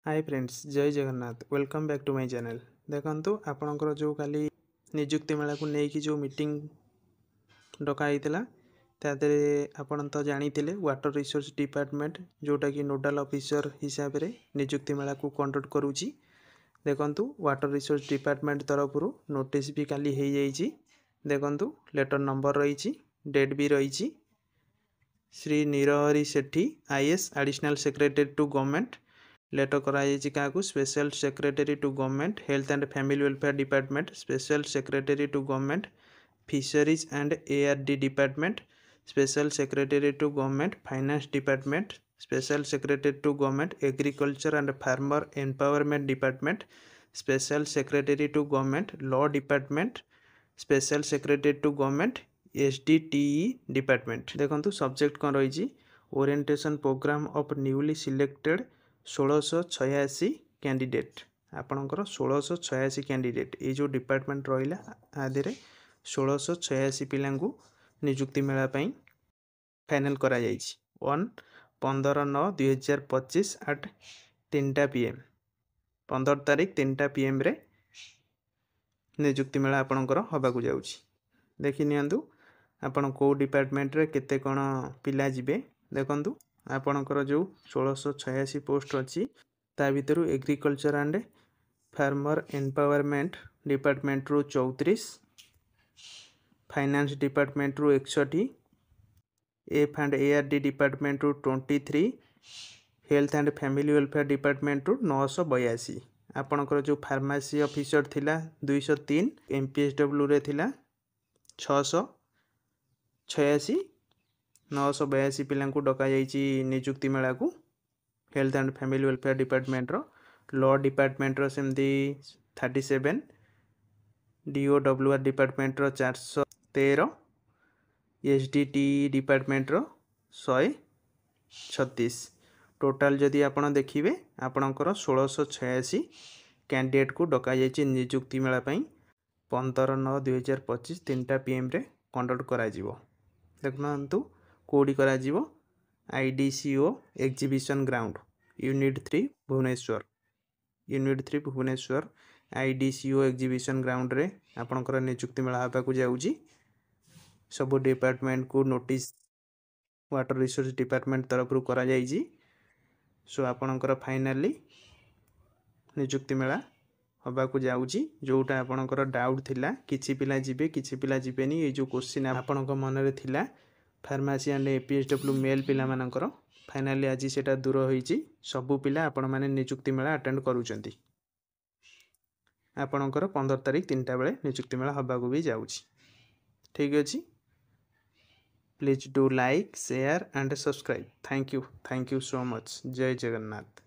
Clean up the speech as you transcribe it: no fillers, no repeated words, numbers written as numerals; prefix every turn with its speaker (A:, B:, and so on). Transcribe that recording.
A: हाय friends, जय Jagannath. Welcome back to my channel. देखंतु आपणकर जो काली नियुक्ति मेला को लेकिन जो मीटिंग डकाई तादे आपण तो जानी वाटर रिसोर्स डिपार्टमेंट जोटा कि नोडाल ऑफिसर हिसाब से नियुक्ति मेला को कंडक्ट करुच्ची। देखंतु वाटर रिसोर्स डिपार्टमेंट तरफ नोटिस भी काली हो जाइए। देखंतु लेटर नंबर रही, डेट भी रही। Shri Nirhari Sethi IAS additional secretary to government letter कराई क्या special secretary to government health and family welfare department, special secretary to government fisheries and ARD department, special secretary to government finance department, special secretary to government agriculture and farmer empowerment department, special secretary to government law department, special secretary to government SDTE department. देखो subject कौन रही, orientation programme of newly selected 1686 candidate. आपणकर 1686 candidate ये जो department रहा आदि 1686 पिला नियुक्ति मेला फाइनल करा ऑन 15/9/2025 at 3टा PM 15 तारीख 3टा PM रे नियुक्ति मेला आपणकर हवाक जाऊँगी। देखि नियंतु आपण को डिपार्टमेंट रे केते कोन पिला जिबे। देखंतु आपणकर जो 1686 पोस्ट अच्छी ता भितर agriculture and farmer empowerment department रु 34, फाइनेंस डिपार्टमेंट रु 61, एफ एंड एआरडी डिपार्टमेंट रु 23, health and family welfare department रु 982। आपणकर जो फार्मेसी ऑफिसर थिला 203, एमपीएसडब्ल्यू रे थिला 686, 982 पिला डका नियुक्ति मेला को। Health and family welfare department रो, लॉ डिपार्टमेंट रो सेमती 37, डीओडब्ल्यूआर डिपार्टमेंट रो 413, एसडीटी डिपार्टमेंट रो 136। टोटाल जदि आपण देखिए आपणकर 1686 कैंडिडेट को डका नियुक्ति मेला 15/9/2025 3टा PM रे कंडक्ट करा जिवो। देखु कौटी करा जिवो, IDCO exhibition ground unit 3 Bhubaneswar, unit 3 Bhubaneswar IDCO exhibition ground रे आपणकर नियुक्ति मेला होगा जाऊँगी। सब डिपार्टमेंट को नोटिस वाटर रिसोर्स डिपार्टमेंट तरफ करा जाइए। सो आपणकर फाइनाली नियुक्ति मेला होगा जाऊँगी। जोटा आपणकर डाउट थिला किछि पिला जिबे किछि पिला जिबेनी, ये जो क्वेश्चन आपणक मनरे थिला फार्मेसी एंड एपीएसडब्ल्यू मेल पिला मानकर फाइनाली आज सेटा दूर होईची। सबु पिला आपण माने नियुक्ति मेला अटेंड करूचंती। आपणकर 15 तारीख 3टा बेले नियुक्ति मेला होगा भी जाऊँगी। ठीक अच्छे, please do like share and subscribe. Thank you so much. जय जगन्नाथ।